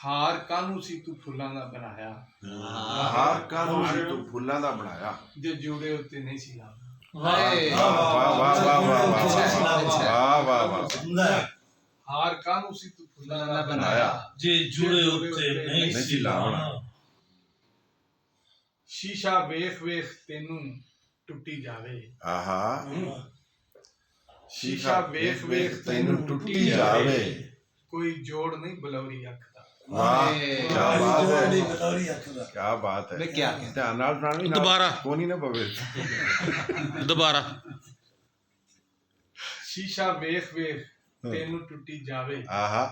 ਹਾਰ ਕਾਹਨੂੰ ਸੀ ਤੂੰ ਫੁੱਲਾਂ ਦਾ ਬਣਾਇਆ, ਹਾਰ ਕਾਹਨੂੰ ਸੀ ਤੂੰ ਫੁੱਲਾਂ ਦਾ ਬਣਾਇਆ, ਜੇ ਜੋੜੇ ਉੱਤੇ ਨਹੀਂ ਸੀ ਲਾਉਂਦਾ। ਵਾਹ ਵਾਹ ਵਾਹ ਵਾਹ ਵਾਹ ਵਾਹ ਵਾਹ। ਹਾਰ ਕਾਹਨੂੰ ਸੀ ਤੂੰ ਫੁੱਲਾਂ ਦਾ ਬਣਾਇਆ, ਜੇ ਜੁੜੇ ਉੱਤੇ ਨਹੀਂ ਸੀ ਲਾਉਣਾ। ਸ਼ੀਸ਼ਾ ਵੇਖ ਵੇਖ ਤੈਨੂੰ ਟੁੱਟੀ ਜਾਵੇ, ਆਹਾ ਸ਼ੀਸ਼ਾ ਵੇਖ ਵੇਖ ਤੈਨੂੰ ਟੁੱਟੀ ਜਾਵੇ। ਕੋਈ ਜੋੜ ਨਹੀਂ ਬਲੌਰੀ ਅੱਖ ਦਾ। ਵਾਹ ਕੀ ਬਾਤ ਹੈ, ਕੀ ਬਾਤ ਹੈ। ਧਿਆਨ ਨਾਲ ਸੁਣਾਣੀ, ਦੁਬਾਰਾ ਕੋਨੀ ਨਾ ਪਵੇ। ਦੁਬਾਰਾ। ਸ਼ੀਸ਼ਾ ਵੇਖ ਵੇਖ ਤੈਨੂੰ ਟੁੱਟੀ ਜਾਵੇ, ਆਹਾ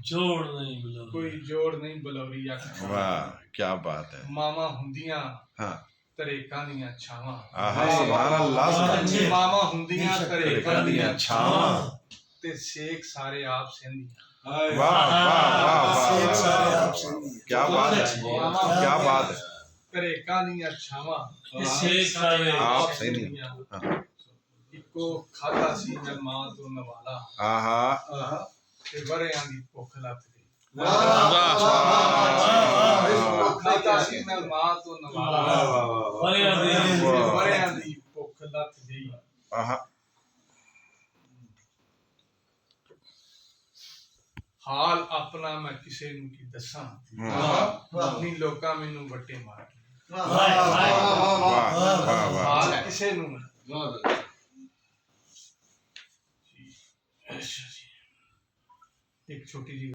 ਜੋੜ ਨਹੀਂ ਬੁਲਾ, ਕੋਈ ਜੋੜ ਨਹੀਂ ਬਲੌਰੀ ਅੱਖ ਦਾ। ਵਾਹ ਕੀ ਬਾਤ ਹੈ। ਮਾਵਾਂ ਹੁੰਦੀਆਂ ਹਾਂ ਤਰੇਕਾਂ ਦੀਆਂ ਛਾਵਾਂ, ਆਹਾ ਸੁਭਾਨ ਅੱਲਾਹ। ਮਾਵਾਂ ਹੁੰਦੀਆਂ ਤਰੇਕਾਂ ਦੀਆਂ ਛਾਵਾਂ ਤੇ ਸੇਖ ਸਾਰੇ ਆਪ ਸਹਿੰਦੀਆਂ। ਵਾਹ ਵਾਹ ਵਾਹ ਵਾਹ, ਕੀ ਬਾਤ ਹੈ, ਕੀ ਬਾਤ ਹੈ। ਤਰੇਕਾਂ ਦੀਆਂ ਛਾਵਾਂ ਤੇ ਸੇਖ ਸਾਰੇ ਆਪ ਸਹਿੰਦੀਆਂ। ਇੱਕੋ ਖਾਦਾ ਸੀ ਮੈਂ ਮਾਂ ਤੋਂ ਨਵਾਲਾ, ਆਹਾ ਤੇ ਵਰਿਆਂ ਦੀ ਭੁੱਖ ਲੱਥ ਗਈ। ਵਾਹ ਖਾਦਾ ਸੀ ਮੈਂ ਮਾਂ ਤੋਂ ਨਵਾਲਾ, ਵਰਿਆਂ ਦੀ ਭੁੱਖ ਲੱਥ ਗਈ। ਆਹਾ ਹਾਲ ਆਪਣਾ ਮੈਂ ਕਿਸੇ ਨੂੰ ਕੀ ਦੱਸਾਂ, ਆਪਣੀ ਲੋਕਾਂ ਮੈਨੂੰ ਵੱਟੇ ਮਾਰ। ਵਾਹ ਵਾਹ ਵਾਹ। ਹਾਲ ਕਿਸੇ ਨੂੰ ਇੱਕ ਛੋਟੀ ਜਿਹੀ